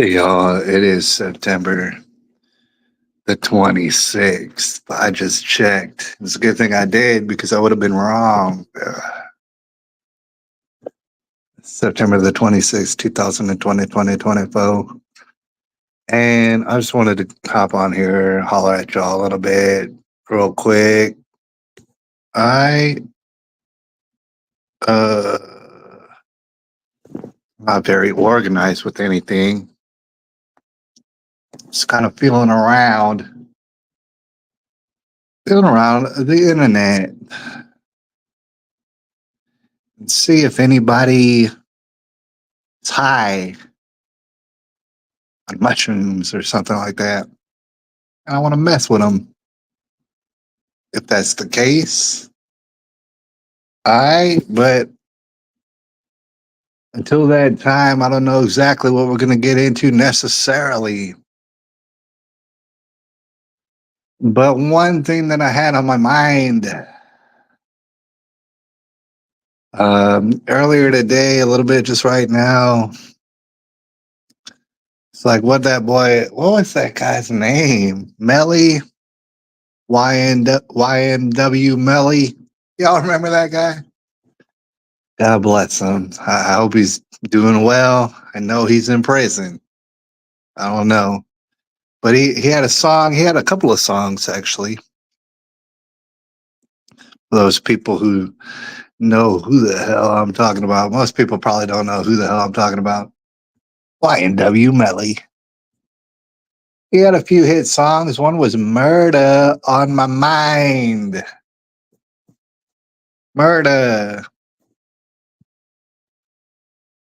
Hey y'all, it is September the 26th. I just checked. It's a good thing I did because I would have been wrong. September the 26th, 2020, 2024. And I just wanted to hop on here, holler at y'all a little bit, real quick. I, uh, not very organized with anything. Just kind of feeling around the internet and see if anybody is high on mushrooms or something like that. And I want to mess with them. If that's the case, but until that time, I don't know exactly what we're going to get into necessarily. But one thing that I had on my mind earlier today, a little bit just right now, it's like what was that guy's name? Melly? YNW Melly? Y'all remember that guy? God bless him. I hope he's doing well. I know he's in prison. I don't know. But he had a song, he had a couple of songs actually. For those people who know who the hell I'm talking about. Most people probably don't know who the hell I'm talking about. YNW Melly. He had a few hit songs. One was Murder on My Mind. Murder.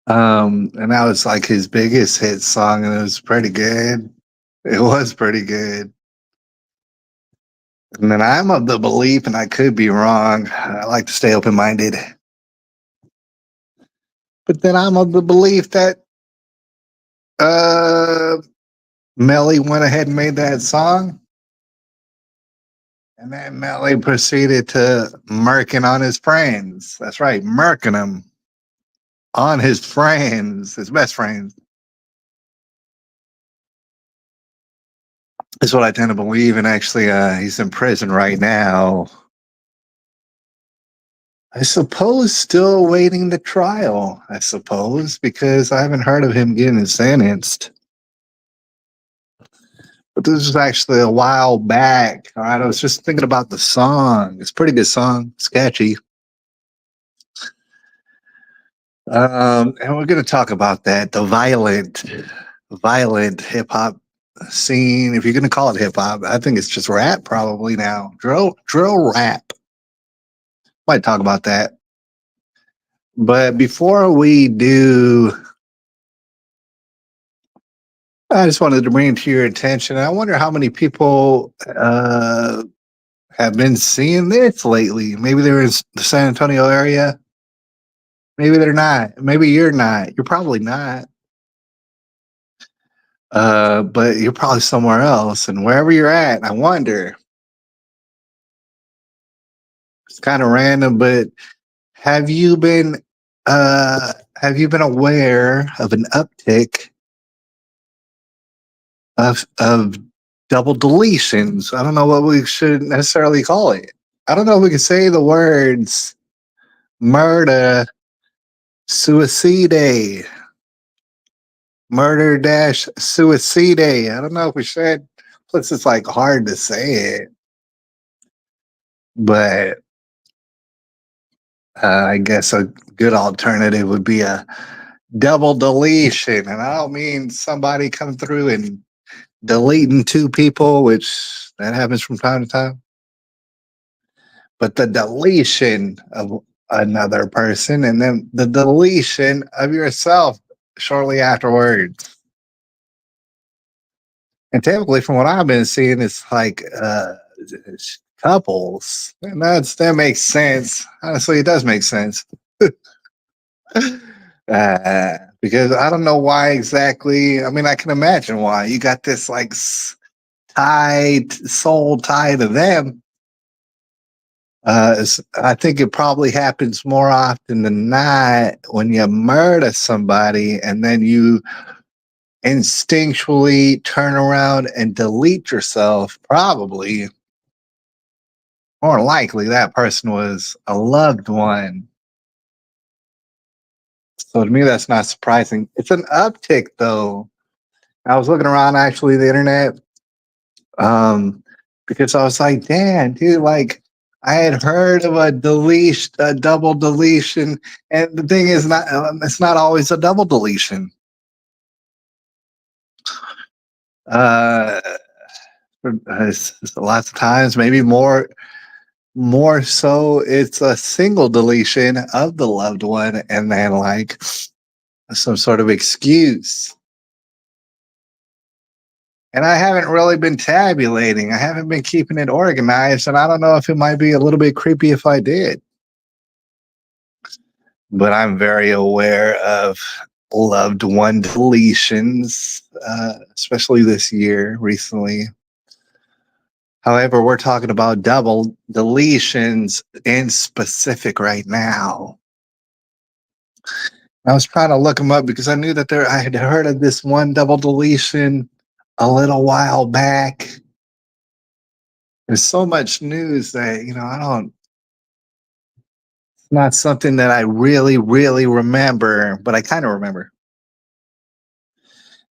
And that was like his biggest hit song, and it was pretty good. It was pretty good. And then I'm of the belief, and I could be wrong, I like to stay open minded. But then I'm of the belief that Melly went ahead and made that song. And then Melly proceeded to murking on his friends. That's right, murking them on his friends, his best friends. Is what I tend to believe. And actually, he's in prison right now. I suppose still waiting the trial, I suppose, because I haven't heard of him getting sentenced. But this was actually a while back. All right, I was just thinking about the song. It's a pretty good song. It's catchy. And we're going to talk about that, the violent hip hop scene. If you're going to call it hip hop, I think it's just rap probably now. Drill rap. Might talk about that. But before we do, I just wanted to bring it to your attention. I wonder how many people have been seeing this lately. Maybe they're in the San Antonio area. Maybe they're not. Maybe you're not. You're probably not. But you're probably somewhere else. And wherever you're at, I wonder. It's kind of random, but have you been aware of an uptick of double deletions? I don't know what we should necessarily call it. I don't know if we can say the words murder, suicide, murder dash suicide. I don't know if we should. Plus, it's like hard to say it, but I guess a good alternative would be a double deletion. And I don't mean somebody coming through and deleting two people, which that happens from time to time, but the deletion of another person and then the deletion of yourself shortly afterwards. And typically, from what I've been seeing, it's like couples, and that makes sense. Honestly, it does make sense. Because I don't know why exactly. I mean, I can imagine why. You got this like soul tie to them. I think it probably happens more often than not when you murder somebody and then you instinctually turn around and delete yourself, probably more likely that person was a loved one. So to me, that's not surprising. It's an uptick, though. I was looking around actually the internet, um, because I was like, damn, dude, like I had heard of a deletion, a double deletion, and the thing is, not it's not always a double deletion. Uh, lots of times, maybe more so, it's a single deletion of the loved one, and then like some sort of excuse. And I haven't really been tabulating. I haven't been keeping it organized, and I don't know if it might be a little bit creepy if I did. But I'm very aware of loved one deletions, especially this year recently. However, we're talking about double deletions in specific right now. I was trying to look them up because I knew that I had heard of this one double deletion a little while back. There's so much news that, I don't, it's not something that I really, really remember, but I kind of remember.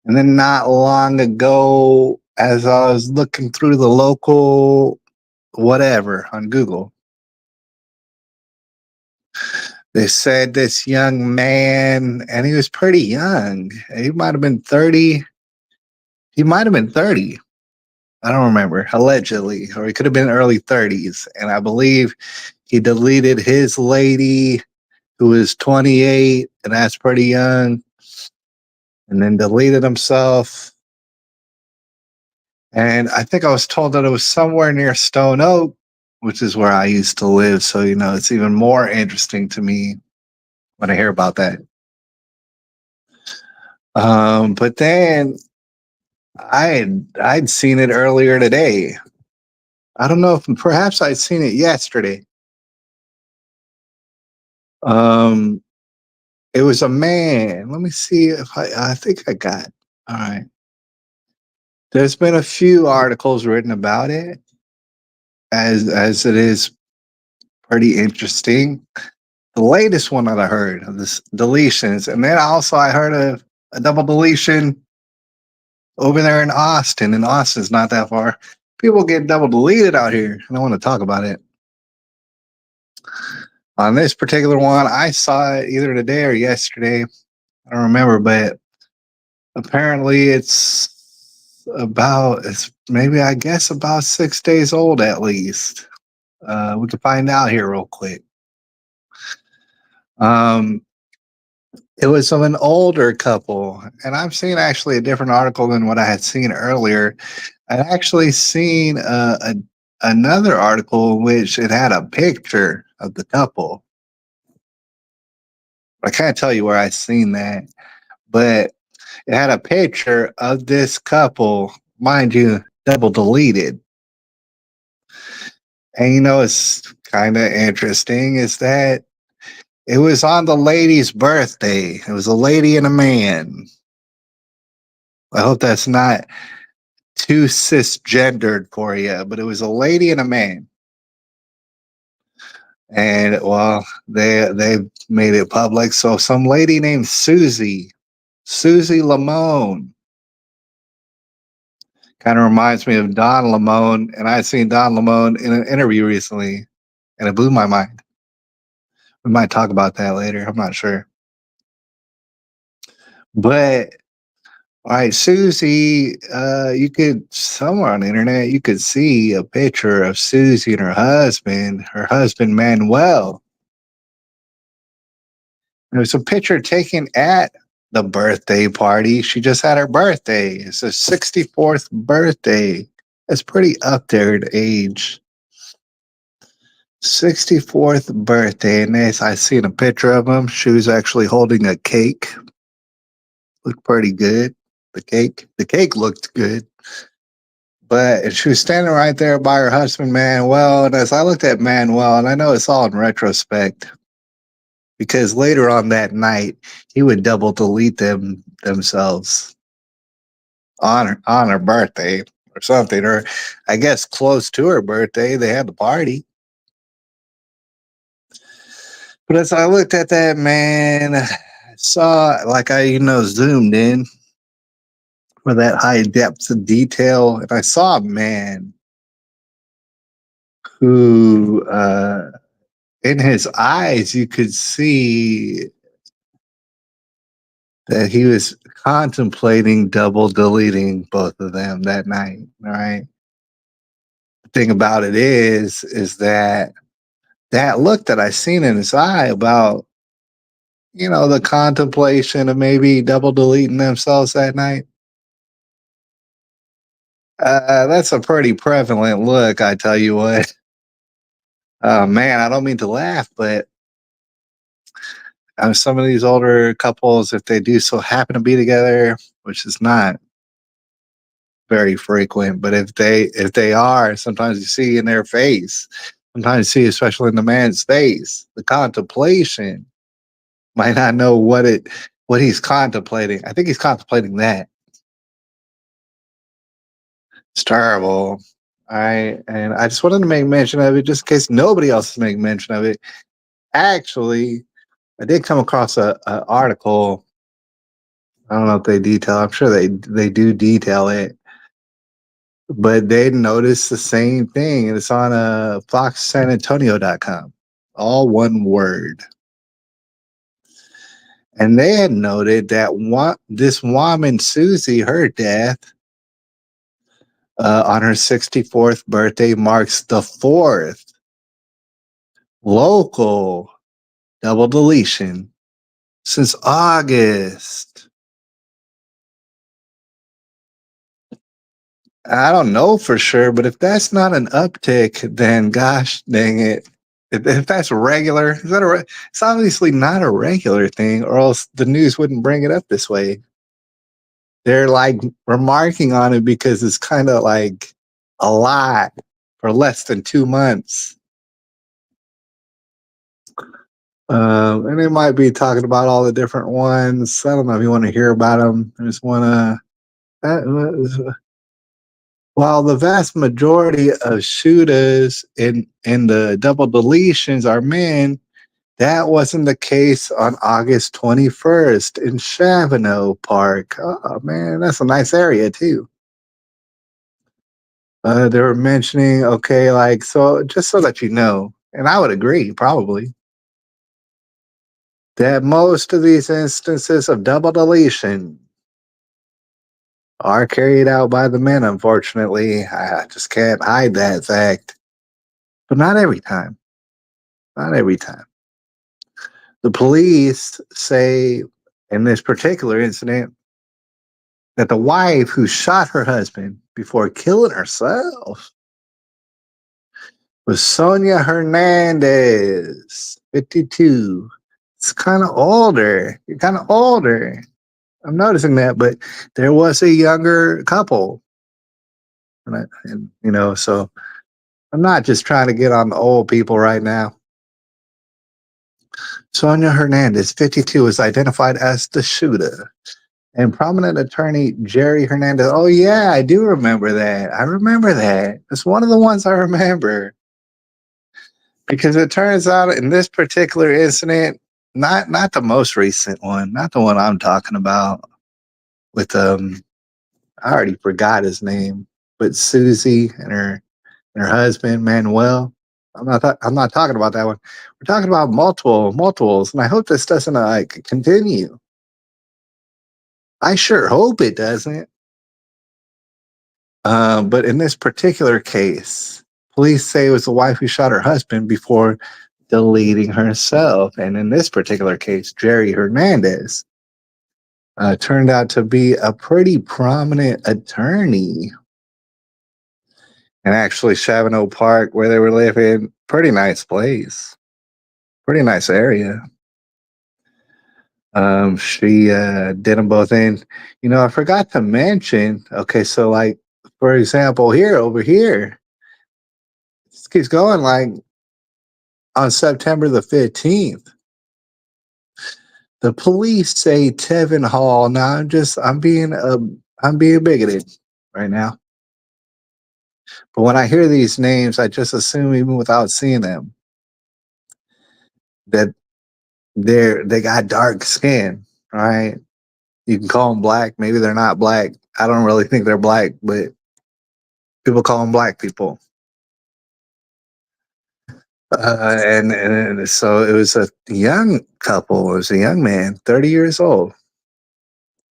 And then not long ago, as I was looking through the local whatever on Google, they said this young man, and he was pretty young. He might have been 30. He might have been 30. I don't remember, allegedly, or he could have been early 30s. And I believe he deleted his lady who was 28, and that's pretty young, and then deleted himself. And I think I was told that it was somewhere near Stone Oak, which is where I used to live. So, it's even more interesting to me when I hear about that. But then I'd seen it earlier today. I don't know if perhaps I'd seen it yesterday. Um, it was a man. Let me see if I think I got. All right. There's been a few articles written about it, as it is pretty interesting. The latest one that I heard of this deletions, and then also I heard of a double deletion over there in Austin. And Austin's not that far. People get double deleted out here, and I want to talk about it. On this particular one, I saw it either today or yesterday. I don't remember, but apparently it's maybe, I guess, about 6 days old at least. We can find out here real quick. Um, it was of an older couple, and I've seen actually a different article than what I had seen earlier. I'd actually seen another article in which it had a picture of the couple. I can't tell you where I seen that, but it had a picture of this couple, mind you, double deleted. And it's kind of interesting is that it was on the lady's birthday. It was a lady and a man. I hope that's not too cisgendered for you, but it was a lady and a man. And well, they made it public. So some lady named Susie Lamone, kind of reminds me of Don Lemon, and I had seen Don Lemon in an interview recently, and it blew my mind. We might talk about that later. I'm not sure. But all right, Susie, you could somewhere on the internet you could see a picture of Susie and her husband Manuel. There's a picture taken at the birthday party. She just had her birthday. It's her 64th birthday. It's pretty up there in age. 64th birthday, and I seen a picture of him. She was actually holding a cake. Looked pretty good. The cake looked good. But she was standing right there by her husband, Manuel. And as I looked at Manuel, and I know it's all in retrospect, because later on that night, he would double delete themselves. on her birthday or something, or I guess close to her birthday, they had the party. But as I looked at that, man, I saw like I zoomed in for that high depth of detail, and I saw a man who, in his eyes, you could see that he was contemplating double deleting both of them that night. All right. The thing about it is that that look that I seen in his eye about, the contemplation of maybe double deleting themselves that night. That's a pretty prevalent look, I tell you what. Man, I don't mean to laugh, but some of these older couples, if they do so happen to be together, which is not very frequent, but if they are, sometimes you see in their face, sometimes you see, especially in the man's face, the contemplation. Might not know what he's contemplating. I think he's contemplating that. It's terrible. All right. And I just wanted to make mention of it just in case nobody else is making mention of it. Actually, I did come across a article. I don't know if they detail. I'm sure they do detail it, but they noticed the same thing, and it's on foxsanantonio.com. All one word. And they had noted that this woman, Susie, her death on her 64th birthday marks the fourth local double deletion since August. I don't know for sure, but if that's not an uptick, then gosh dang it. If that's regular, it's obviously not a regular thing, or else the news wouldn't bring it up this way. They're like remarking on it because it's kind of like a lot for less than 2 months. And they might be talking about all the different ones. I don't know if you want to hear about them. I just want to. While the vast majority of shooters in the double deletions are men, that wasn't the case on August 21st in Chavano Park. Oh man, that's a nice area too. They were mentioning, okay, like so, just so that you know, and I would agree probably that most of these instances of double deletion are carried out by the men, unfortunately. I just can't hide that fact. But not every time. Not every time. The police say in this particular incident that the wife who shot her husband before killing herself was Sonia Hernandez, 52. It's kind of older. You're kind of older. I'm noticing that, but there was a younger couple. So I'm not just trying to get on the old people right now. Sonia Hernandez, 52, was identified as the shooter. And prominent attorney Jerry Hernandez. Oh, yeah, I do remember that. I remember that. It's one of the ones I remember. Because it turns out in this particular incident, not the most recent one, not the one I'm talking about with I already forgot his name, but Susie and her husband Manuel. I'm not talking about that one. We're talking about multiples, and I hope this doesn't continue. I sure hope it doesn't. But in this particular case, police say it was the wife who shot her husband before deleting herself. And in this particular case, Jerry Hernandez turned out to be a pretty prominent attorney. And actually, Chavano Park, where they were living, pretty nice place, pretty nice area. She did them both in. I forgot to mention. Okay, so like for example, over here, this keeps going. Like on September the 15th, the police say Tevin Hall. Now I'm I'm being bigoted right now. But when I hear these names, I just assume, even without seeing them, that they got dark skin, right? You can call them black. Maybe they're not black. I don't really think they're black, but people call them black people. And so it was a young couple. It was a young man, 30 years old.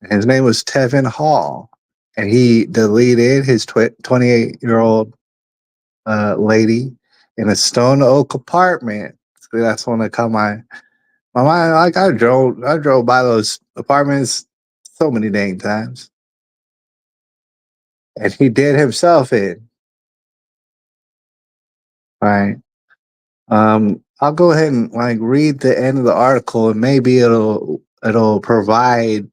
His name was Tevin Hall, and he deleted his 28-year-old lady in a stone oak apartment. So that's when I caught my mind. Like I drove by those apartments so many dang times, and he did himself in. Right. I'll go ahead and like read the end of the article, and maybe it'll provide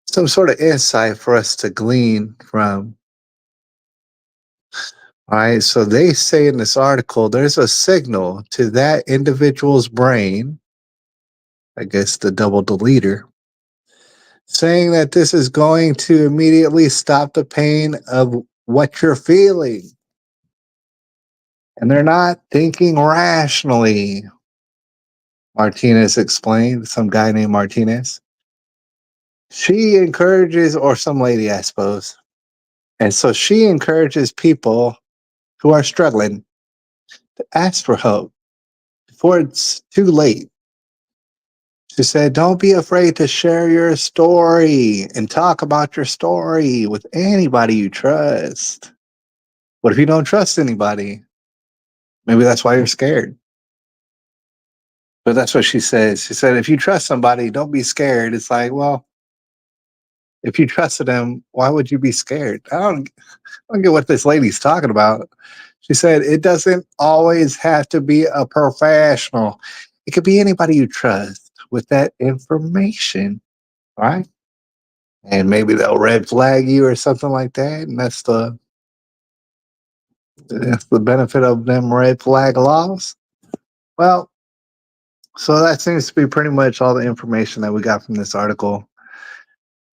some sort of insight for us to glean from. All right. So they say in this article, there's a signal to that individual's brain, I guess the double deleter, saying that this is going to immediately stop the pain of what you're feeling. And they're not thinking rationally, Martinez explained, some guy named Martinez. She encourages, or some lady, I suppose. And so she encourages people who are struggling to ask for help before it's too late. She said, don't be afraid to share your story and talk about your story with anybody you trust. What if you don't trust anybody? Maybe that's why you're scared. But that's what she says. She said, if you trust somebody, don't be scared. It's like, well, if you trusted them, why would you be scared? I don't get what this lady's talking about. She said, it doesn't always have to be a professional. It could be anybody you trust with that information, right? And maybe they'll red flag you or something like that. And that's the benefit of them red flag laws. Well, so that seems to be pretty much all the information that we got from this article.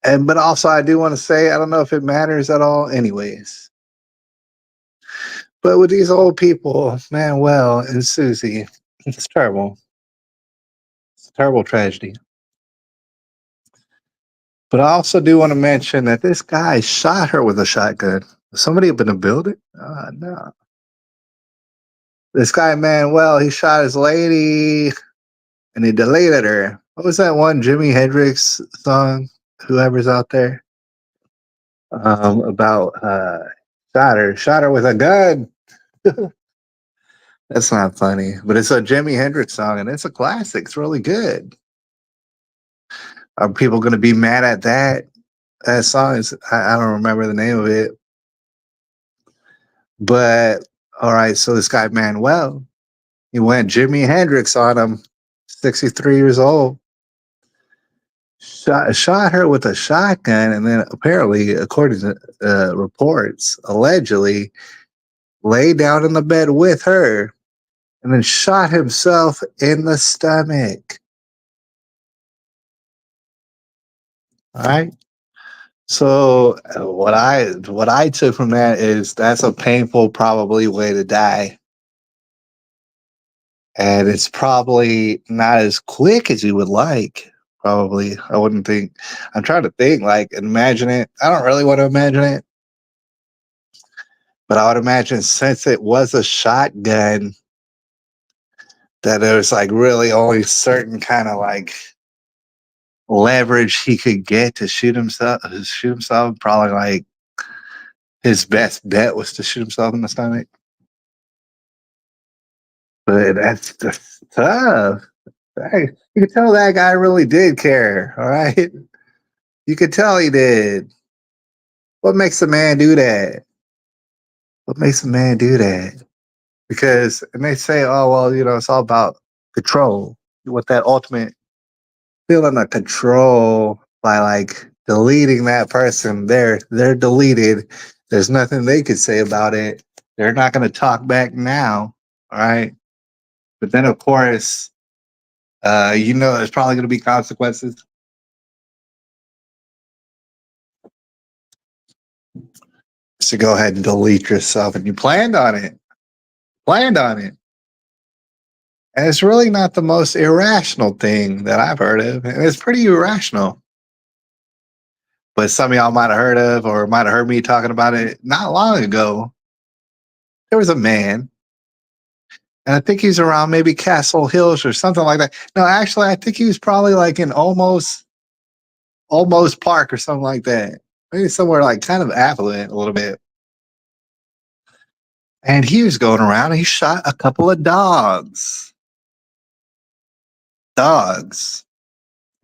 And but also I do want to say I don't know if it matters at all anyways. But with these old people, Manuel and Susie, it's terrible. It's a terrible tragedy. But I also do want to mention that this guy shot her with a shotgun. Somebody up in the building? No. This guy, Manuel, he shot his lady and he deleted her. What was that one Jimi Hendrix song? Whoever's out there, about shot her with a gun. That's not funny, but it's a Jimi Hendrix song and it's a classic. It's really good. Are people going to be mad at that? That song is, I don't remember the name of it, but all right. So this guy Manuel, he went Jimi Hendrix on him, 63 years old, shot her with a shotgun, and then apparently, according to reports, allegedly lay down in the bed with her, and then shot himself in the stomach. All right. So what I took from that is that's a painful, probably way to die, and it's probably not as quick as you would like. Probably, I wouldn't think. I'm trying to think, like, imagine it. I don't really want to imagine it, but I would imagine since it was a shotgun, that there was like really only certain kind of like leverage he could get to shoot himself. Shoot himself, probably like his best bet was to shoot himself in the stomach. But that's tough. Hey, you could tell that guy really did care. All right, you could tell he did. What makes a man do that? What makes a man do that? Because and they say, oh well, it's all about control. You want that ultimate feeling of control by like deleting that person. They're deleted. There's nothing they could say about it. They're not going to talk back now. All right. But then of course, there's probably going to be consequences. to go ahead and delete yourself, and you planned on it. And it's really not the most irrational thing that I've heard of. And it's pretty irrational. But some of y'all might have heard of or might have heard me talking about it not long ago. There was a man, and I think he's around maybe Castle Hills or something like that. No, actually, I think he was probably like in almost Park or something like that. Maybe somewhere like kind of affluent a little bit. And he was going around and he shot a couple of dogs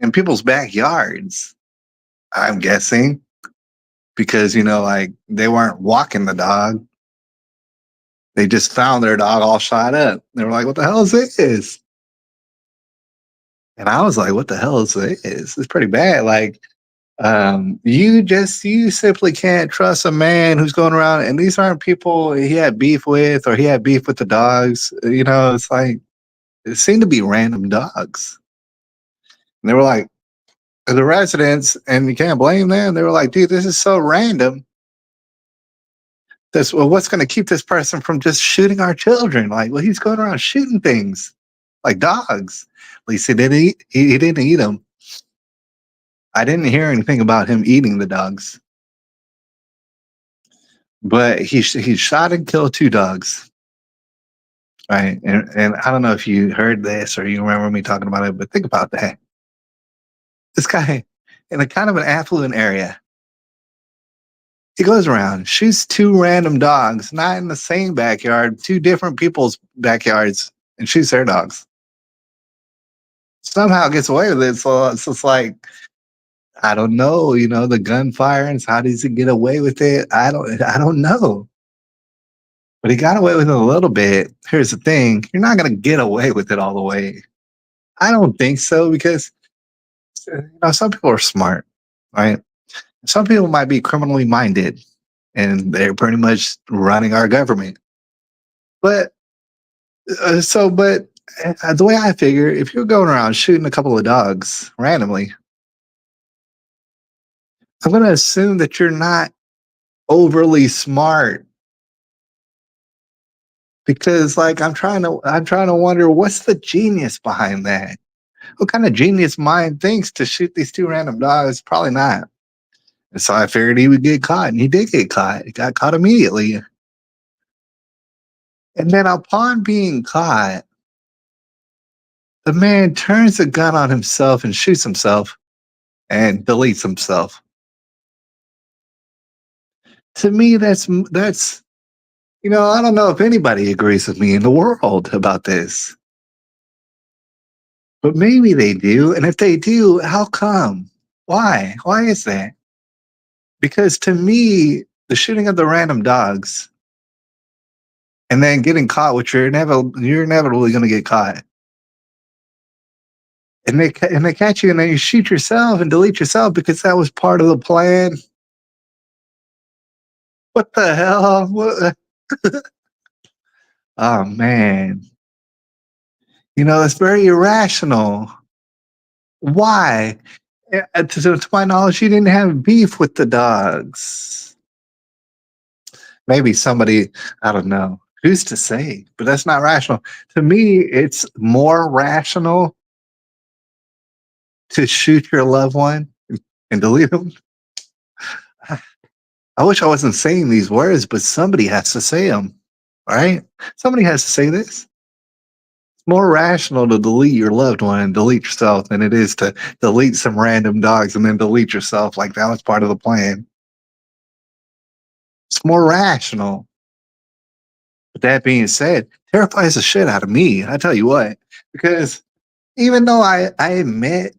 in people's backyards, I'm guessing, because, like they weren't walking the dog. They just found their dog all shot up. They were like, what the hell is this? And I was like, what the hell is this? It's pretty bad. Like, you simply can't trust a man who's going around, and these aren't people he had beef with or he had beef with the dogs. It's like it seemed to be random dogs. And they were like, the residents, and you can't blame them. They were like, dude, this is so random. What's going to keep this person from just shooting our children? Like, well, he's going around shooting things like dogs. At least he didn't eat them. I didn't hear anything about him eating the dogs, but he shot and killed two dogs. Right. And I don't know if you heard this or you remember me talking about it, but think about that. This guy in a kind of an affluent area, he goes around, shoots two random dogs, not in the same backyard, two different people's backyards, and shoots their dogs. Somehow gets away with it. So it's just like, I don't know, the gunfire, and how does he get away with it? I don't know. But he got away with it a little bit. Here's the thing, you're not gonna get away with it all the way. I don't think so, because some people are smart, right? Some people might be criminally minded and they're pretty much running our government. But the way I figure, if you're going around shooting a couple of dogs randomly, I'm going to assume that you're not overly smart, because like I'm trying to wonder, what's the genius behind that? What kind of genius mind thinks to shoot these two random dogs? Probably not. And so I figured he would get caught, and he did get caught. He got caught immediately. And then upon being caught, the man turns the gun on himself and shoots himself and deletes himself. To me, that's I don't know if anybody agrees with me in the world about this, but maybe they do. And if they do, how come? Why? Why is that? Because to me, the shooting of the random dogs and then getting caught, which you're inevitably going to get caught. And they catch you, and then you shoot yourself and delete yourself because that was part of the plan. What the hell? What? Oh man, it's very irrational. Why? To my knowledge, you didn't have beef with the dogs. Maybe somebody, I don't know. Who's to say? But that's not rational. To me, it's more rational to shoot your loved one and delete them. I wish I wasn't saying these words, but somebody has to say them, right? Somebody has to say this. It's more rational to delete your loved one and delete yourself than it is to delete some random dogs and then delete yourself like that was part of the plan. It's more rational. But that being said, terrifies the shit out of me. I tell you what, because even though I admit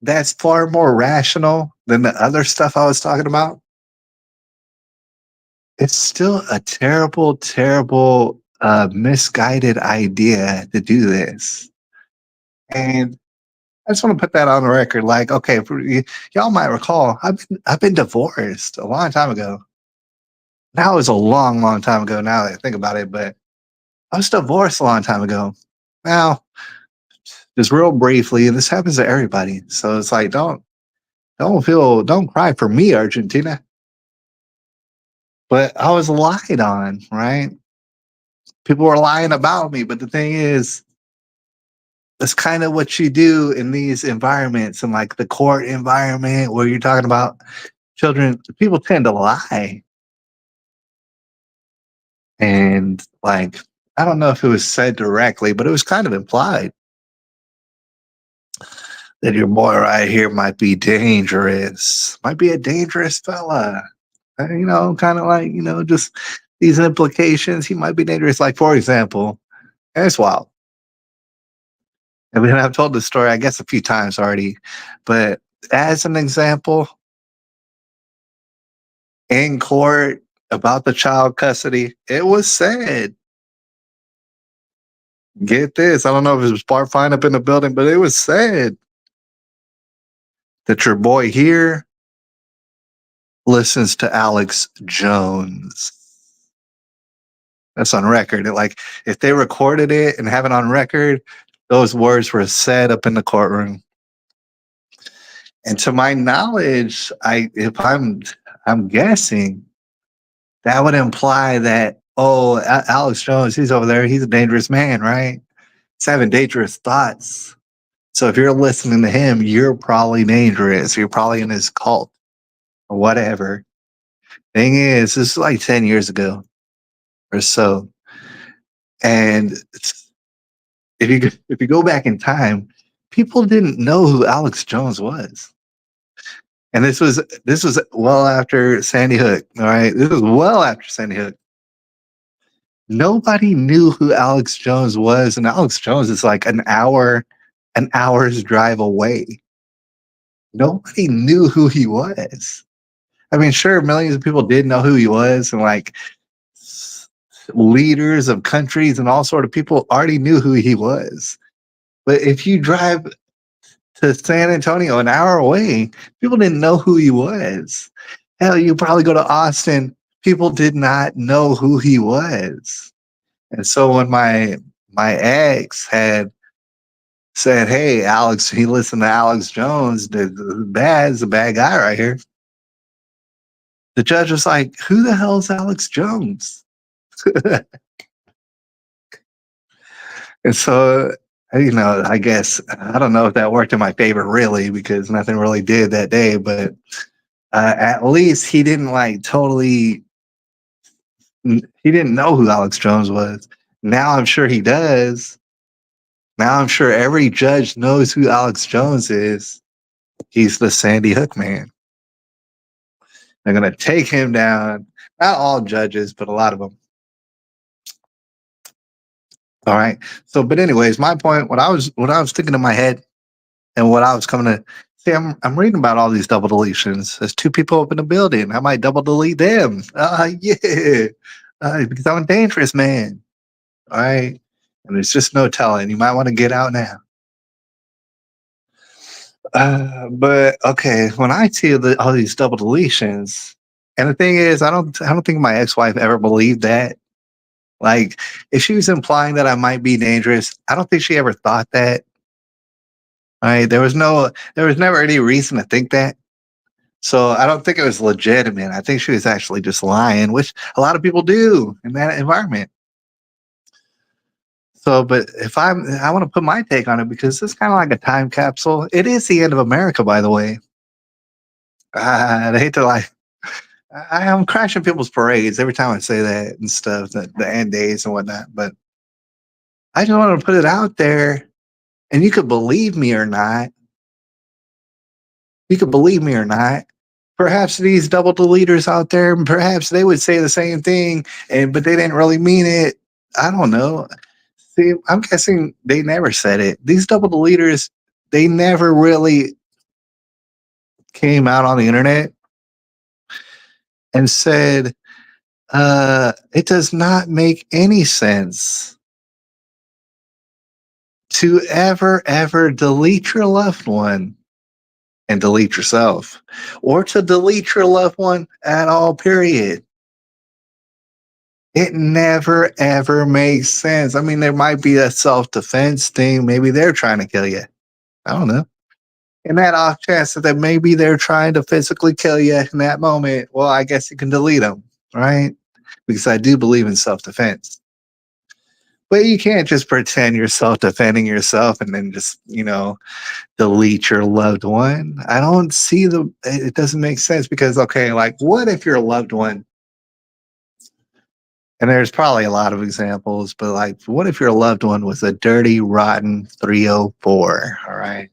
that's far more rational than the other stuff I was talking about, it's still a terrible, terrible, misguided idea to do this. And I just want to put that on the record. Like, okay, y'all might recall, I've been divorced a long time ago. That was a long, long time ago. Now that I think about it, but I was divorced a long time ago. Now, just real briefly, and this happens to everybody. So it's like, don't cry for me, Argentina. But I was lied on, right? People were lying about me. But the thing is, that's kind of what you do in these environments, in like the court environment where you're talking about children. People tend to lie. And like, I don't know if it was said directly, but it was kind of implied that your boy right here might be dangerous, might be a dangerous fella. Kind of like, just these implications. He might be dangerous. Like, for example, and it's wild. I mean, I've told this story, I guess, a few times already, but as an example, in court about the child custody, it was said, get this, I don't know if it was part fine up in the building, but it was said that your boy here listens to Alex Jones. That's on record. Like, if they recorded it and have it on record, those words were said up in the courtroom. And to my knowledge, if I'm guessing, that would imply that, oh, Alex Jones, he's over there, he's a dangerous man, right? He's having dangerous thoughts. So if you're listening to him, you're probably dangerous. You're probably in his cult or whatever. Thing is, this is like 10 years ago or so. And if you go back in time, people didn't know who Alex Jones was. And this was well after Sandy Hook. All right. This was well after Sandy Hook. Nobody knew who Alex Jones was, and Alex Jones is like an hour's drive away. Nobody knew who he was. I mean, sure, millions of people did know who he was, and like leaders of countries and all sort of people already knew who he was. But if you drive to San Antonio, an hour away, people didn't know who he was. Hell, you probably go to Austin, people did not know who he was. And so when my ex had said, "Hey, Alex," he listened to Alex Jones, is a bad guy right here. The judge was like, "Who the hell is Alex Jones?" And so, I guess I don't know if that worked in my favor really, because nothing really did that day. But at least he didn't like totally. He didn't know who Alex Jones was. Now I'm sure he does. Now I'm sure every judge knows who Alex Jones is. He's the Sandy Hook man. They're gonna take him down. Not all judges, but a lot of them. All right. So, but anyways, my point, what I was thinking in my head, and what I was coming to see, I'm reading about all these double deletions. There's two people up in the building. I might double delete them. Yeah, because I'm a dangerous man. All right, and there's just no telling. You might want to get out now. But okay, when I see all these double deletions, and the thing is, I don't think my ex-wife ever believed that. Like, if she was implying that I might be dangerous, I don't think she ever thought that. Right? There was never any reason to think that. So I don't think it was legitimate. I think she was actually just lying, which a lot of people do in that environment. So, but I want to put my take on it because it's kind of like a time capsule. It is the end of America, by the way. I hate to like, I am crashing people's parades every time I say that and stuff, the end days and whatnot. But I just want to put it out there, and you could believe me or not. You could believe me or not. Perhaps these double deleters out there, perhaps they would say the same thing, but they didn't really mean it. I don't know. See, I'm guessing they never said it. These double deleters, they never really came out on the internet and said, it does not make any sense to ever delete your loved one and delete yourself, or to delete your loved one at all, period. It never ever makes sense. I mean, there might be a self-defense thing. Maybe they're trying to kill you. I don't know. In that off chance that maybe they're trying to physically kill you in that moment, well, I guess you can delete them. right? Because I do believe in self defense. But you can't just pretend you're self defending yourself and then just, delete your loved one. I don't see it doesn't make sense because, okay, like, what if your loved one, and there's probably a lot of examples, but like, what if your loved one was a dirty, rotten 304? All right.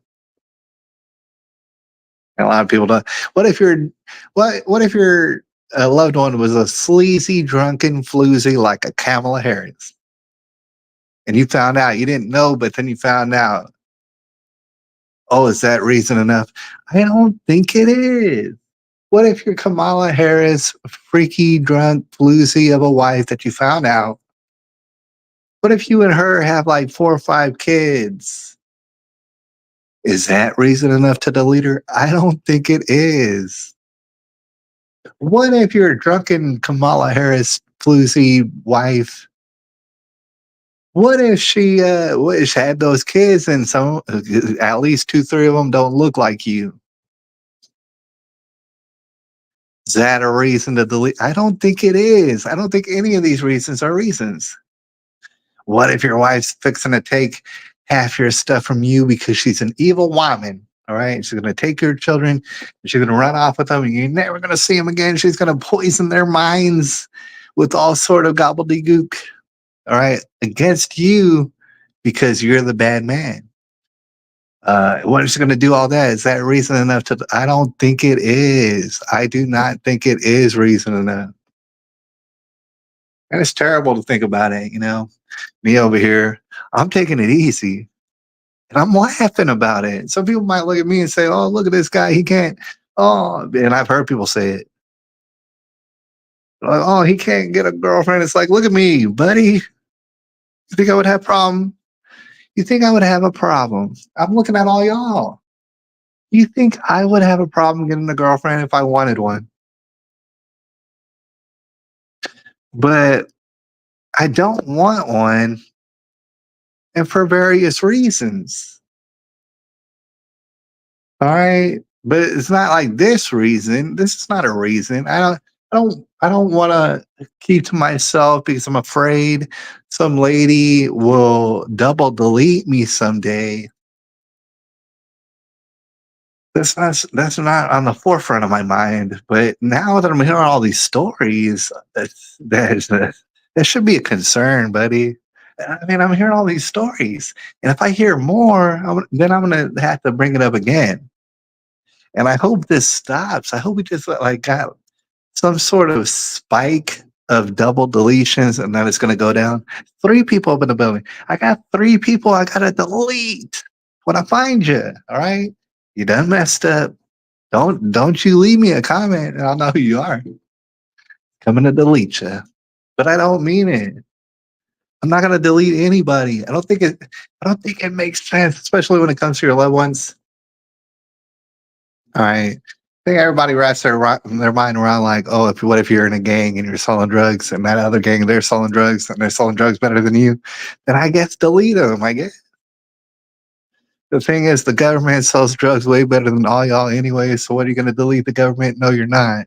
And a lot of people don't. What if your, what if your loved one was a sleazy, drunken floozy like a Kamala Harris? And you found out, you didn't know, but then you found out. Oh, is that reason enough? I don't think it is. What if you're Kamala Harris, freaky, drunk, floozy of a wife that you found out? What if you and her have like 4 or 5 kids? Is that reason enough to delete her? I don't think it is. What if your drunken Kamala Harris floozy wife? What if what if she had those kids and some, at least 2, 3 of them don't look like you? Is that a reason to delete? I don't think it is. I don't think any of these reasons are reasons. What if your wife's fixing to take half your stuff from you because she's an evil woman? All right. She's going to take your children and she's going to run off with them and you're never going to see them again. She's going to poison their minds with all sort of gobbledygook. All right. Against you because you're the bad man. What is she going to do all that? Is that reason enough to? I don't think it is. I do not think it is reason enough. And it's terrible to think about it, me over here, I'm taking it easy and I'm laughing about it. Some people might look at me and say, "Oh, look at this guy. He can't." Oh, and I've heard people say it. Like, "Oh, he can't get a girlfriend." It's like, look at me, buddy. You think I would have a problem? You think I would have a problem? I'm looking at all y'all. You think I would have a problem getting a girlfriend if I wanted one? But I don't want one, and for various reasons. All right. But it's not like this reason. This is not a reason. I don't want to keep to myself because I'm afraid some lady will double delete me someday. That's not on the forefront of my mind. But now that I'm hearing all these stories, that should be a concern, buddy. I mean, I'm hearing all these stories, and if I hear more, then I'm gonna have to bring it up again. And I hope this stops. I hope we just like got some sort of spike of double deletions and then it's going to go down. 3 people up in the building. I got 3 people I got to delete when I find you. All right. You done messed up. Don't you leave me a comment and I'll know who you are. Coming to delete you. But I don't mean it. I'm not going to delete anybody. I don't think it makes sense, especially when it comes to your loved ones. All right. I think everybody wraps their mind around like, oh, if what if you're in a gang and you're selling drugs, and that other gang they're selling drugs and they're selling drugs better than you, then I guess delete them. I guess the thing is, the government sells drugs way better than all y'all anyway. So what are you going to delete the government? No, you're not.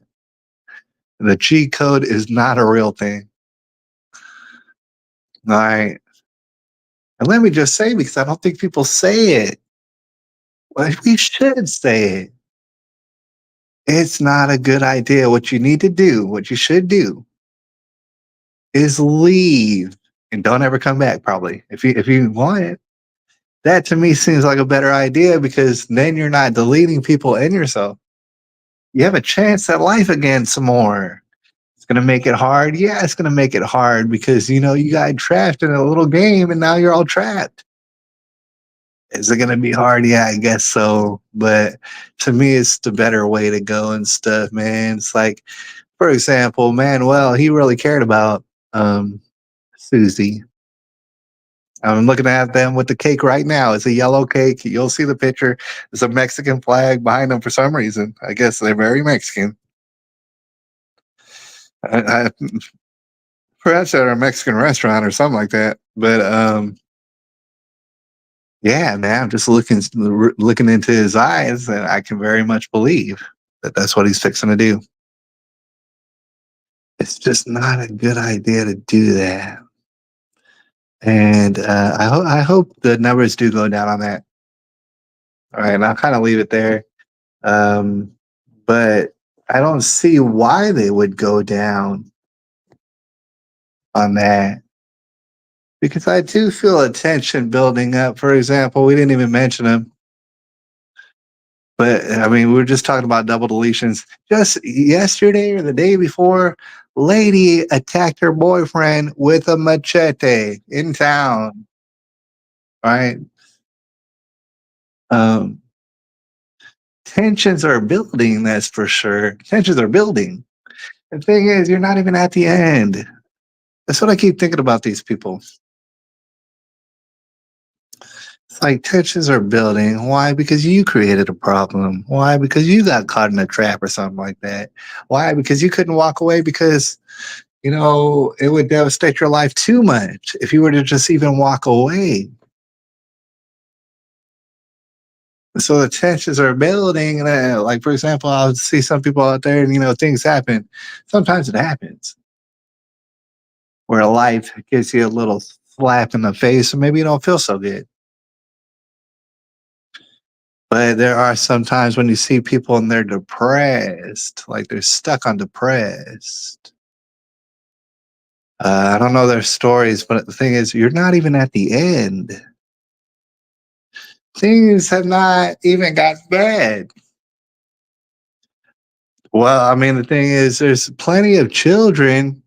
The cheat code is not a real thing. All right. And let me just say, because I don't think people say it, well, we should say it. It's not a good idea. What you need to do, what you should do, is leave and don't ever come back. Probably, if you want it, that to me seems like a better idea because then you're not deleting people and yourself. You have a chance at life again some more. It's gonna make it hard. Yeah, it's gonna make it hard because you got trapped in a little game and now you're all trapped. Is it gonna be hard? Yeah, I guess so. But to me, it's the better way to go and stuff, man. It's like, for example, Manuel, he really cared about um Susie. I'm looking at them with the cake right now. It's a yellow cake. You'll see the picture. There's a Mexican flag behind them for some reason. I guess they're very Mexican. I perhaps at a Mexican restaurant or something like that. But yeah, man, I'm just looking into his eyes, and I can very much believe that that's what he's fixing to do. It's just not a good idea to do that. And I hope the numbers do go down on that. All right, and I'll kind of leave it there. Um, but I don't see why they would go down on that because I do feel a tension building up. For example, we didn't even mention them, but I mean, we were just talking about double deletions. Just yesterday or the day before, lady attacked her boyfriend with a machete in town, right? Um, tensions are building, that's for sure. Tensions are building. The thing is, you're not even at the end. That's what I keep thinking about these people. It's like tensions are building. Why? Because you created a problem. Why? Because you got caught in a trap or something like that. Why? Because you couldn't walk away because, it would devastate your life too much if you were to just even walk away. So the tensions are building. And like, for example, I'll see some people out there and, things happen. Sometimes it happens where life gives you a little slap in the face and maybe you don't feel so good. But there are some times when you see people and they're depressed, like they're stuck on depressed. I don't know their stories, but the thing is, you're not even at the end. Things have not even got bad. Well, I mean, the thing is, there's plenty of children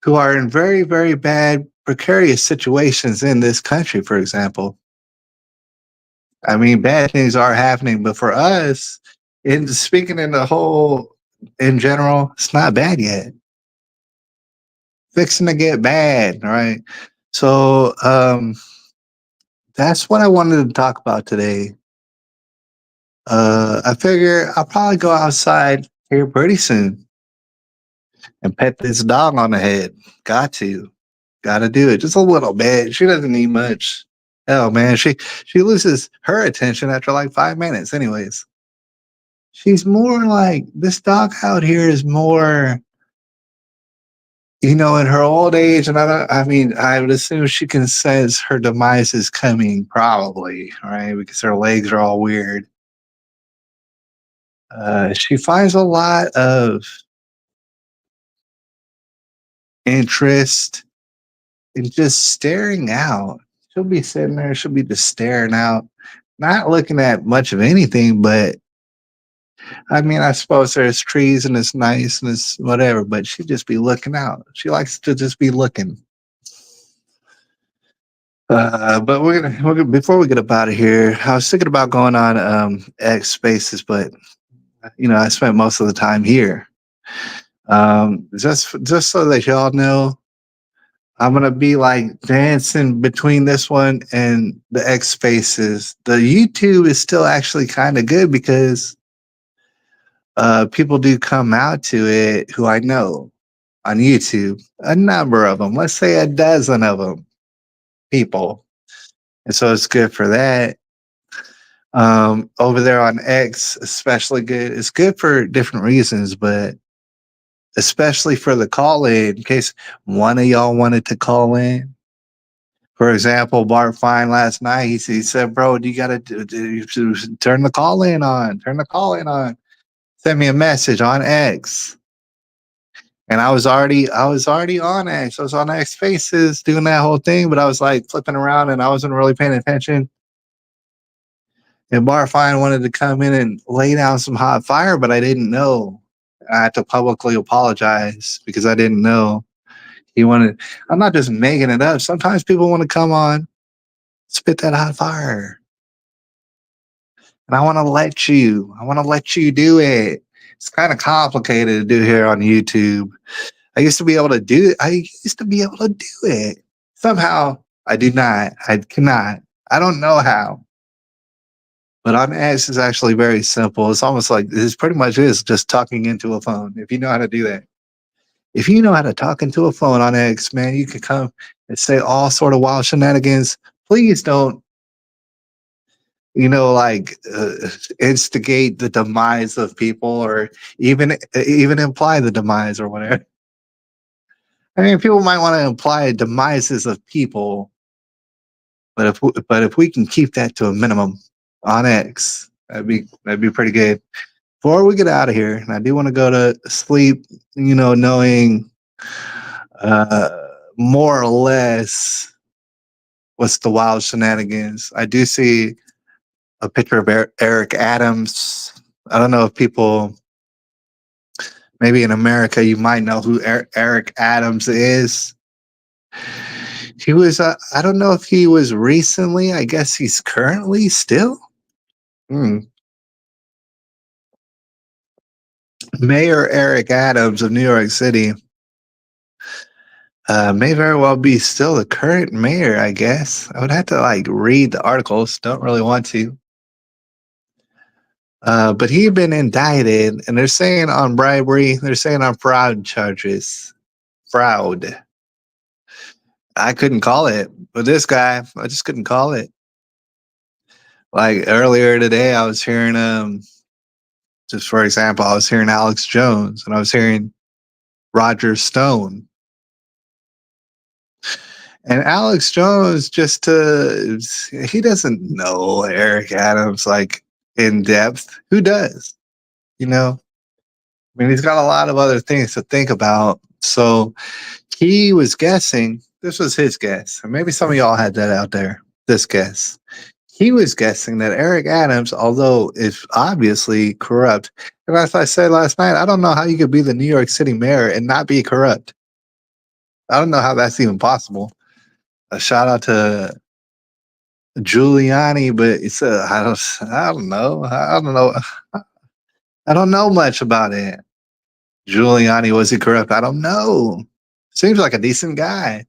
who are in very, very bad, precarious situations in this country, for example. I mean, bad things are happening, but for us, in speaking in the whole, in general, it's not bad yet. Fixing to get bad, right? So that's what I wanted to talk about today. I figure I'll probably go outside here pretty soon and pet this dog on the head. Gotta do it just a little bit. She doesn't need much. Oh man, she loses her attention after like 5 minutes. Anyways, she's more like this dog out here is more in her old age, and I mean, I would assume she can sense her demise is coming, probably, right? Because her legs are all weird. She finds a lot of interest in just staring out. She'll be sitting there, she'll be just staring out, not looking at much of anything, but I mean, I suppose there's trees and it's nice and it's whatever, but she'd just be looking out. She likes to just be looking. But we're gonna before we get up out of here, I was thinking about going on X Spaces, but I spent most of the time here. Just so that y'all know, I'm gonna be like dancing between this one and the X Spaces. The YouTube is still actually kind of good because people do come out to it who I know on YouTube. A number of them, let's say a dozen of them, people, and so it's good for that. Over there on X, especially good. It's good for different reasons, but especially for the call in case one of y'all wanted to call in. For example, Bart Fine last night, he said, "Bro, you gotta turn the call in on. Turn the call in on." Send me a message on X, and I was already on X. I was on X Faces doing that whole thing, but I was like flipping around and I wasn't really paying attention. And Barfine wanted to come in and lay down some hot fire, but I didn't know. I had to publicly apologize because I didn't know. He wanted, I'm not just making it up. Sometimes people want to come on, spit that hot fire. And I want to let you do it. It's kind of complicated to do here on YouTube. I used to be able to do it. Somehow I do not. I cannot. I don't know how. But on X is actually very simple. It's almost like this pretty much is just talking into a phone. If you know how to do that. If you know how to talk into a phone on X, man, you can come and say all sort of wild shenanigans. Please don't like instigate the demise of people, or even imply the demise or whatever. I mean, people might want to imply demises of people, but if we can keep that to a minimum on X, that'd be pretty good. Before we get out of here, and I do want to go to sleep, knowing uh, more or less what's the wild shenanigans. I do see a picture of Eric Adams. I don't know if people, maybe in America, you might know who Eric Adams is. He was, I don't know if he was recently, I guess he's currently still. Hmm. Mayor Eric Adams of New York City may very well be still the current mayor, I guess. I would have to like read the articles, don't really want to. But he'd been indicted, and they're saying on bribery, they're saying on fraud charges. Fraud. I couldn't call it, but this guy, I just couldn't call it. Like earlier today, I was hearing, just for example, I was hearing Alex Jones, and I was hearing Roger Stone. And Alex Jones, he doesn't know Eric Adams like in depth. Who does? I mean, he's got a lot of other things to think about. So he was guessing, this was his guess, and maybe some of y'all had that out there, this guess. He was guessing that Eric Adams, although is obviously corrupt, and as I said last night, I don't know how you could be the New York City mayor and not be corrupt. I don't know how that's even possible. A shout out to Giuliani, but I don't know. I don't know. I don't know much about it. Giuliani, was he corrupt? I don't know. Seems like a decent guy.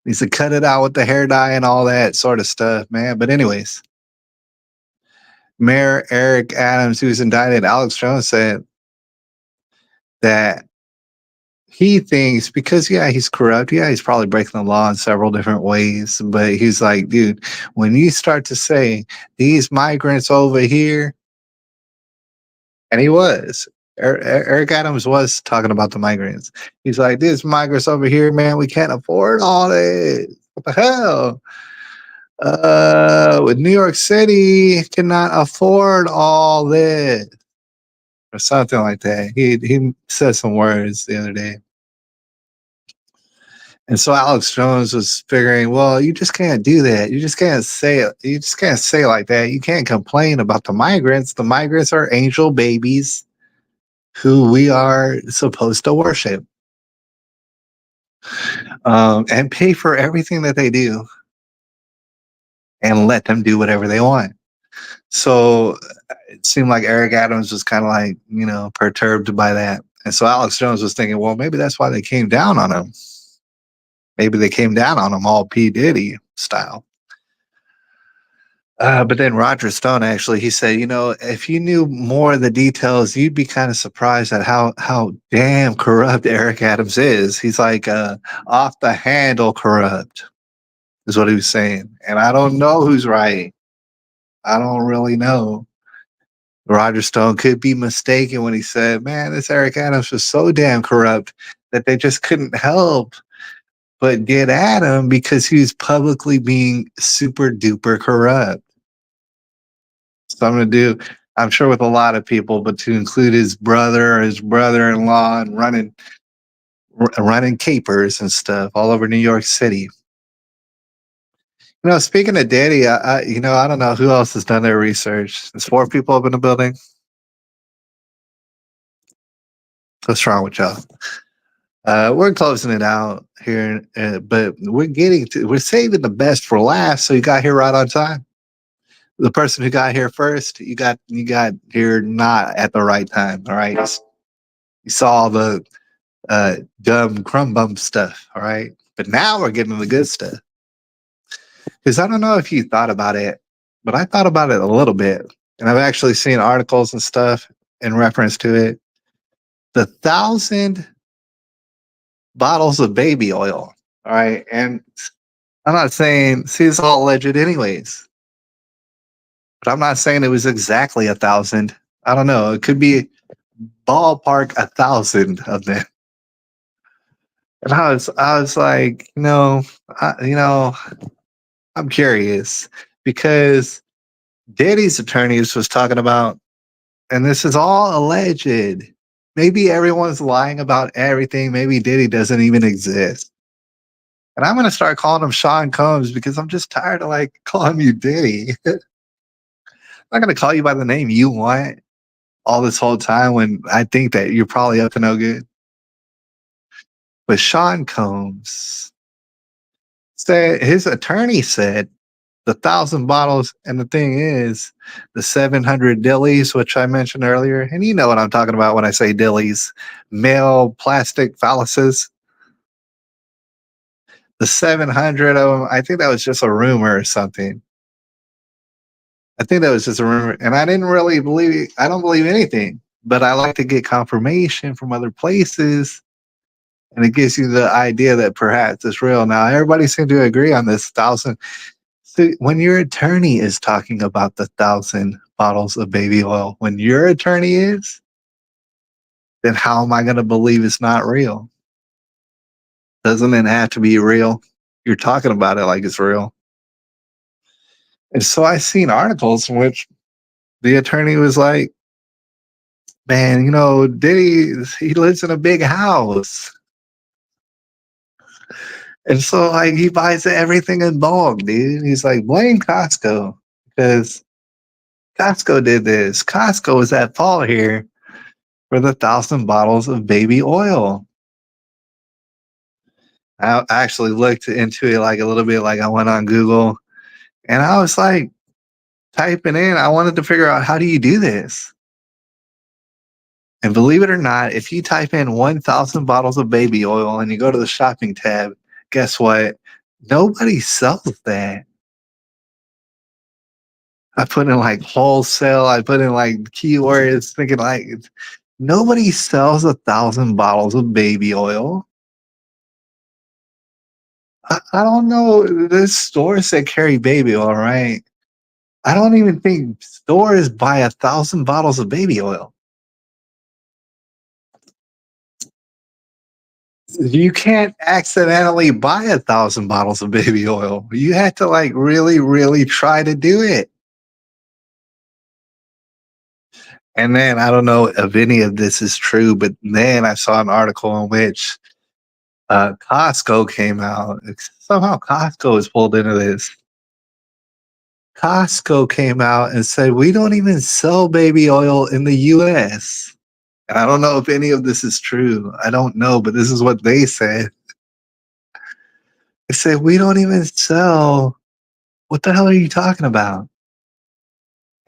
Needs to cut it out with the hair dye and all that sort of stuff, man. But anyways, Mayor Eric Adams, who was indicted, Alex Jones said that he thinks because he's corrupt, he's probably breaking the law in several different ways. But he's like, dude, when you start to say these migrants over here, and he was. Eric Adams was talking about the migrants. He's like, "These migrants over here, man, we can't afford all this. What the hell? With New York City cannot afford all this, or something like that." He said some words the other day, and so Alex Jones was figuring, well, you just can't do that. You just can't say it. You just can't say it like that. You can't complain about the migrants. The migrants are angel babies who we are supposed to worship, and pay for everything that they do and let them do whatever they want. So it seemed like Eric Adams was kind of like, perturbed by that. And so Alex Jones was thinking, well, maybe that's why they came down on him. Maybe they came down on him all P. Diddy style. But then Roger Stone, actually, he said, if you knew more of the details, you'd be kind of surprised at how damn corrupt Eric Adams is. He's like off the handle corrupt, is what he was saying. And I don't know who's right. I don't really know. Roger Stone could be mistaken when he said, man, this Eric Adams was so damn corrupt that they just couldn't help but get at him because he was publicly being super duper corrupt. Something to do, I'm sure, with a lot of people, but to include his brother or his brother-in-law and running capers and stuff all over New York City. Speaking of Diddy, I don't know who else has done their research. There's 4 people up in the building. What's wrong with y'all? We're closing it out here, but we're saving the best for last. So you got here right on time. The person who got here first, you got here not at the right time. All right, you saw the dumb crumb bump stuff. All right, but now we're getting the good stuff. Because I don't know if you thought about it, but I thought about it a little bit, and I've actually seen articles and stuff in reference to it. The 1,000 bottles of baby oil. All right. And I'm not saying, see, it's all alleged anyways. but I'm not saying it was exactly 1,000. I don't know. It could be ballpark 1,000 of them. And I was like, I'm curious because Diddy's attorneys was talking about, and this is all alleged. Maybe everyone's lying about everything. Maybe Diddy doesn't even exist. And I'm gonna start calling him Sean Combs because I'm just tired of like calling you Diddy. I'm not gonna call you by the name you want all this whole time when I think that you're probably up to no good. But Sean Combs said his attorney said the 1,000 bottles, and the thing is, the 700 dillies, which I mentioned earlier, and you know what I'm talking about when I say dillies, male plastic phalluses. The 700 of them, I think that was just a rumor or something. I think that was just a rumor, and I didn't really believe. I don't believe anything, but I like to get confirmation from other places, and it gives you the idea that perhaps it's real. Now, everybody seemed to agree on this 1,000. So when your attorney is talking about the 1,000 bottles of baby oil, when your attorney is, then how am I going to believe it's not real? Doesn't it have to be real? You're talking about it like it's real. And so I seen articles in which the attorney was like, man, Diddy, he lives in a big house. And so like he buys everything in bulk, dude. He's like, blame Costco because Costco did this. Costco is at fault here for the 1,000 bottles of baby oil. I actually looked into it like a little bit, like I went on Google and I was like typing in, I wanted to figure out how do you do this? And believe it or not, if you type in 1,000 bottles of baby oil and you go to the shopping tab, guess what? Nobody sells that. I put in like wholesale, I put in like keywords thinking like nobody sells 1,000 bottles of baby oil. I don't know. There's stores that carry baby oil, right? I don't even think stores buy 1,000 bottles of baby oil. You can't accidentally buy 1,000 bottles of baby oil. You had to like really, really try to do it. And then I don't know if any of this is true, but then I saw an article in which Costco came out. Somehow Costco is pulled into this. Costco came out and said, we don't even sell baby oil in the US. And I don't know if any of this is true. I don't know, but this is what they said. They said, we don't even sell. What the hell are you talking about?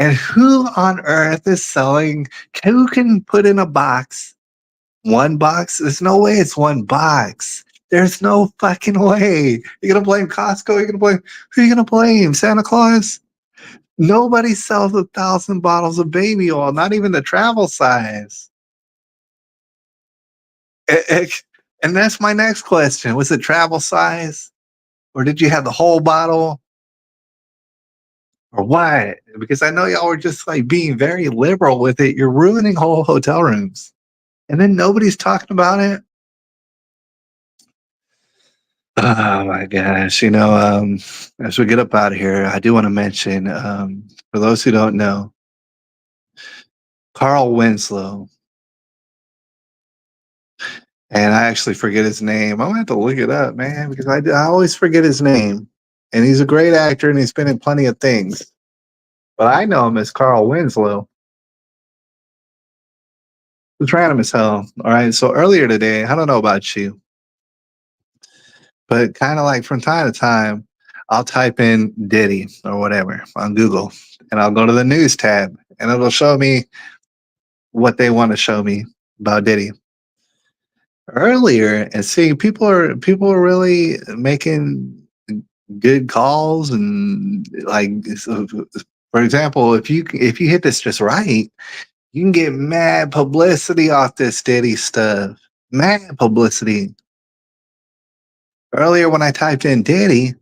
And who on earth is selling? Who can put in a box? One box? There's no way it's one box. There's no fucking way. You're gonna blame Costco? You're gonna blame who? Are you gonna blame Santa Claus? Nobody sells 1,000 bottles of baby oil, not even the travel size. And that's my next question. Was it travel size? Or did you have the whole bottle? Or what? Because I know y'all were just like being very liberal with it. You're ruining whole hotel rooms. And then nobody's talking about it. Oh my gosh. As we get up out of here, I do want to mention, for those who don't know, Carl Winslow. And I actually forget his name. I'm gonna have to look it up, man, because I always forget his name. And he's a great actor and he's been in plenty of things. But I know him as Carl Winslow. It's random as hell. All right. So earlier today, I don't know about you, but kind of like from time to time, I'll type in Diddy or whatever on Google and I'll go to the news tab and it'll show me what they want to show me about Diddy. Earlier and see people are really making good calls and like so, for example, if you hit this just right, you can get mad publicity off this Diddy stuff. Mad publicity. Earlier when I typed in Diddy,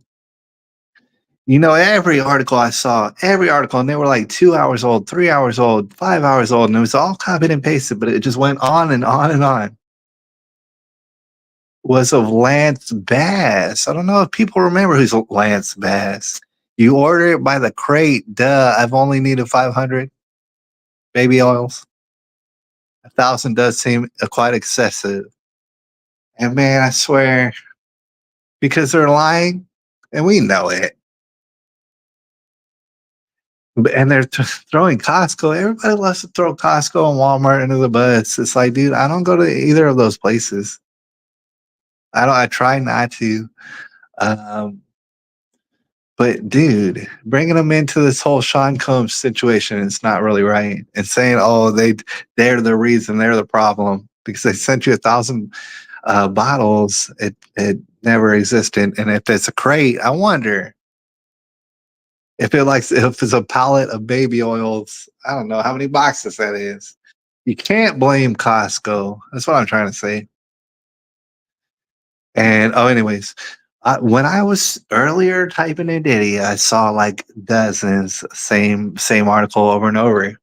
Every article I saw, every article, and they were like 2 hours old, 3 hours old, 5 hours old, and it was all copied and pasted, but it just went on and on and on. Was of Lance Bass. I don't know if people remember who's Lance Bass. You order it by the crate, duh. I've only needed 500 baby oils. 1,000 does seem quite excessive. And man, I swear, because they're lying, and we know it. And they're throwing Costco. Everybody loves to throw Costco and Walmart into the bus. It's like, dude, I don't go to either of those places. I don't. I try not to. Um, but dude, bringing them into this whole Sean Combs situation is not really right. And saying, "Oh, they're the reason, they're the problem," because they sent you 1,000 bottles. It never existed. And if it's a crate, I wonder if it's a pallet of baby oils. I don't know how many boxes that is. You can't blame Costco. That's what I'm trying to say. And anyways, when I was earlier typing in Diddy, I saw like dozens, same article over and over.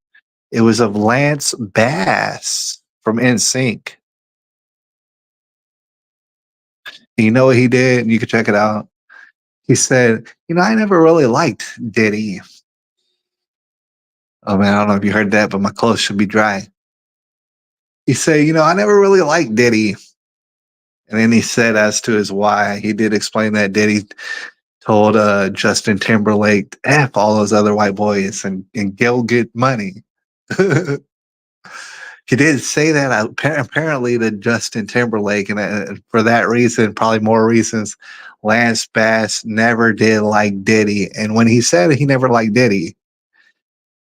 It was of Lance Bass from NSYNC. You know what he did? You can check it out. He said, I never really liked Diddy. Oh man, I don't know if you heard that, but my clothes should be dry. He said, I never really liked Diddy. And then he said, as to his why, he did explain that Diddy told Justin Timberlake, F all those other white boys and go get money. He did say that apparently to Justin Timberlake, and for that reason, probably more reasons, Lance Bass never did like Diddy. And when he said he never liked Diddy,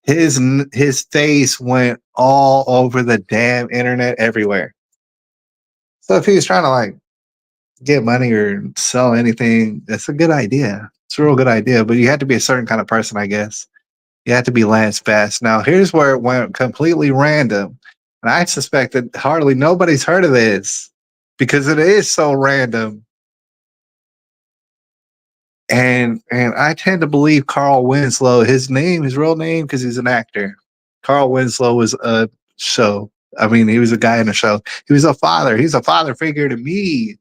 his face went all over the damn internet everywhere. So if he was trying to like get money or sell anything, that's a good idea. It's a real good idea, but you have to be a certain kind of person, I guess. You have to be Lance Bass. Now, here's where it went completely random. And I suspect that hardly nobody's heard of this because it is so random. And I tend to believe Carl Winslow, his real name, because he's an actor. Carl Winslow was a show. I mean, he was a guy in a show. He was a father. He's a father figure to me.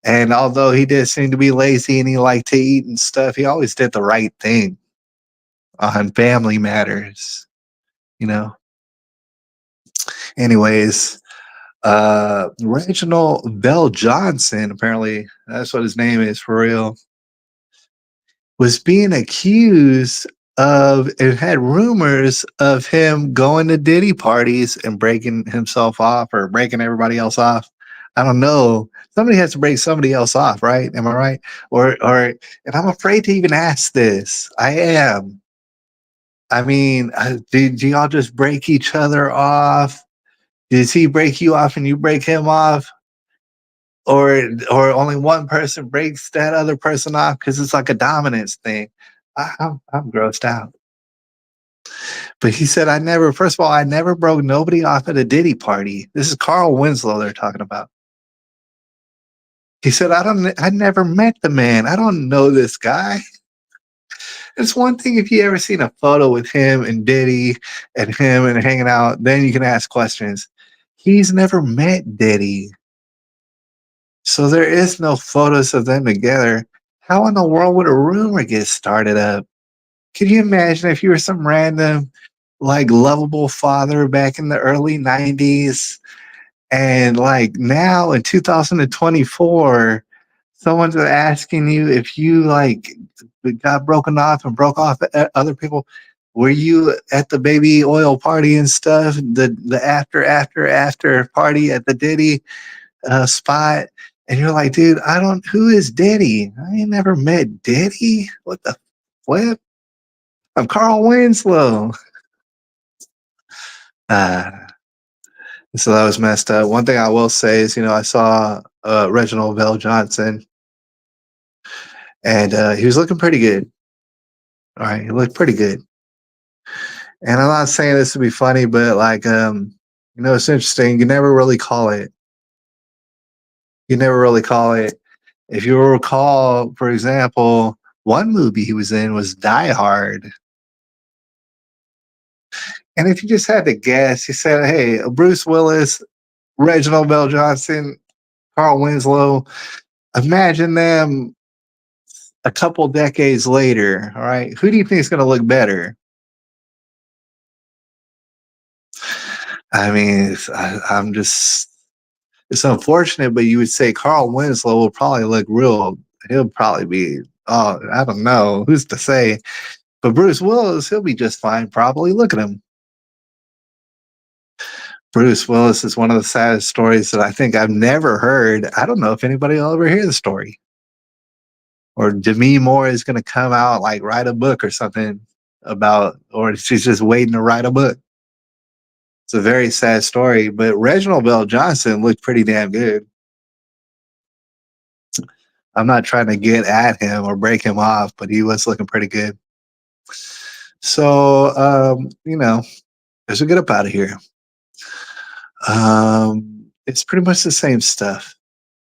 And although he did seem to be lazy and he liked to eat and stuff, he always did the right thing on family matters, you know. Anyways, Reginald Bell Johnson, apparently that's what his name is for real, was being accused of and had rumors of him going to Diddy parties and breaking himself off or breaking everybody else off. I don't know. Somebody has to break somebody else off, right? Am I right? Or and I'm afraid to even ask this. I am. I mean, do y'all just break each other off? Does he break you off and you break him off? Or only one person breaks that other person off because it's like a dominance thing. I'm grossed out. But he said, first of all, I never broke nobody off at a Diddy party. This is Carl Winslow they're talking about. He said, I never met the man. I don't know this guy. It's one thing if you ever seen a photo with him and Diddy and him and hanging out, then you can ask questions. He's never met Diddy. So there is no photos of them together. How in the world would a rumor get started up? Can you imagine if you were some random, like, lovable father back in the early 90s and, like, now in 2024, someone's asking you if you, like, got broken off and broke off other people? Were you at the baby oil party and stuff? The after party at the Diddy spot? And you're like, dude, who is Diddy? I ain't never met Diddy. What the flip? I'm Carl Winslow. Uh, so that was messed up. One thing I will say is, I saw Reginald Vell Johnson, and he was looking pretty good. All right, he looked pretty good. And I'm not saying this to be funny, but like, it's interesting. You never really call it. You never really call it. If you recall, for example, One movie he was in was Die Hard. And if you just had to guess, you said, hey, Bruce Willis, Reginald Bell Johnson, Carl Winslow, imagine them a couple decades later. All right. Who do you think is going to look better? I mean, I'm just, it's unfortunate, but you would say Carl Winslow will probably look real. He'll probably be, oh, I don't know. Who's to say? But Bruce Willis, he'll be just fine, probably. Look at him. Bruce Willis is one of the saddest stories that I think I've never heard. I don't know if anybody will ever hear the story. Or Demi Moore is going to come out, like write a book or something about, or she's just waiting to write a book. It's a very sad story, but Reginald Bell Johnson looked pretty damn good. I'm not trying to get at him or break him off, but he was looking pretty good. So, as we get up out of here, it's pretty much the same stuff.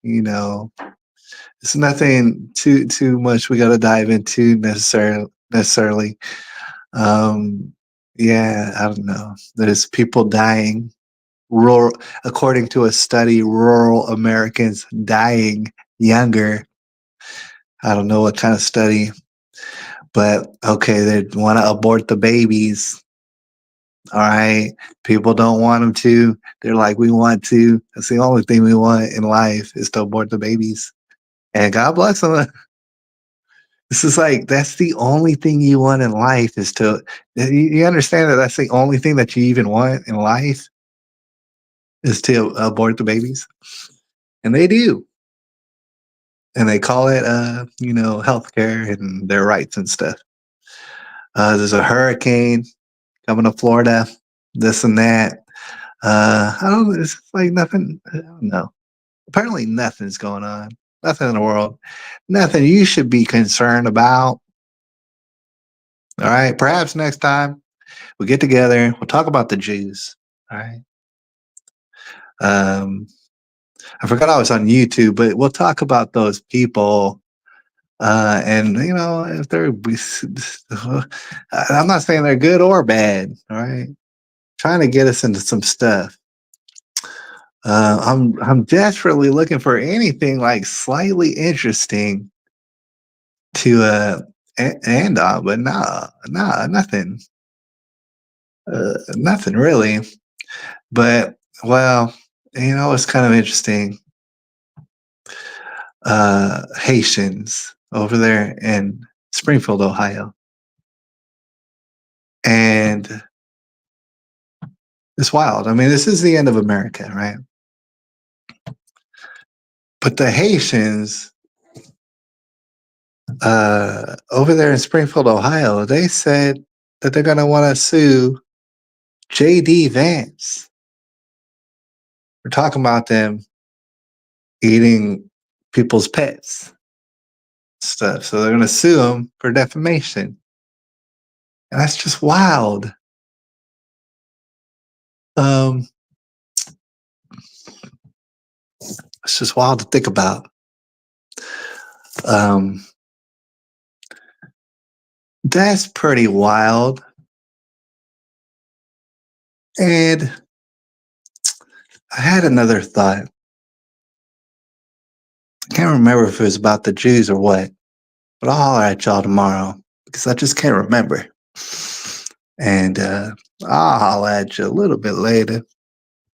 It's nothing too much we got to dive into necessarily. Yeah, I don't know. There's people dying. Rural, according to a study, rural Americans dying younger. I don't know what kind of study, but okay, they want to abort the babies. All right. People don't want them to. They're like, we want to. That's the only thing we want in life is to abort the babies. And God bless them. This is like, that's the only thing you want in life is to, you understand that that's the only thing that you even want in life is to abort the babies? And they do. And they call it, healthcare and their rights and stuff. There's a hurricane coming to Florida, this and that. I don't know. It's like nothing. I don't know. Apparently, nothing's going on. Nothing in the world. Nothing you should be concerned about. All right. Perhaps next time we get together, we'll talk about the Jews. All right. I forgot I was on YouTube, but we'll talk about those people. And if they're, I'm not saying they're good or bad. All right. Trying to get us into some stuff. I'm desperately looking for anything like slightly interesting to end on, but nothing, nothing really. But well, it's kind of interesting. Haitians over there in Springfield, Ohio, and it's wild. I mean, this is the end of America, right? But the Haitians over there in Springfield, Ohio, they said that they're going to want to sue J.D. Vance. We're talking about them eating people's pets stuff. So they're going to sue them for defamation. And that's just wild. It's just wild to think about. That's pretty wild. And I had another thought. I can't remember if it was about the Jews or what, but I'll holler at y'all tomorrow because I just can't remember. And I'll holler at you a little bit later.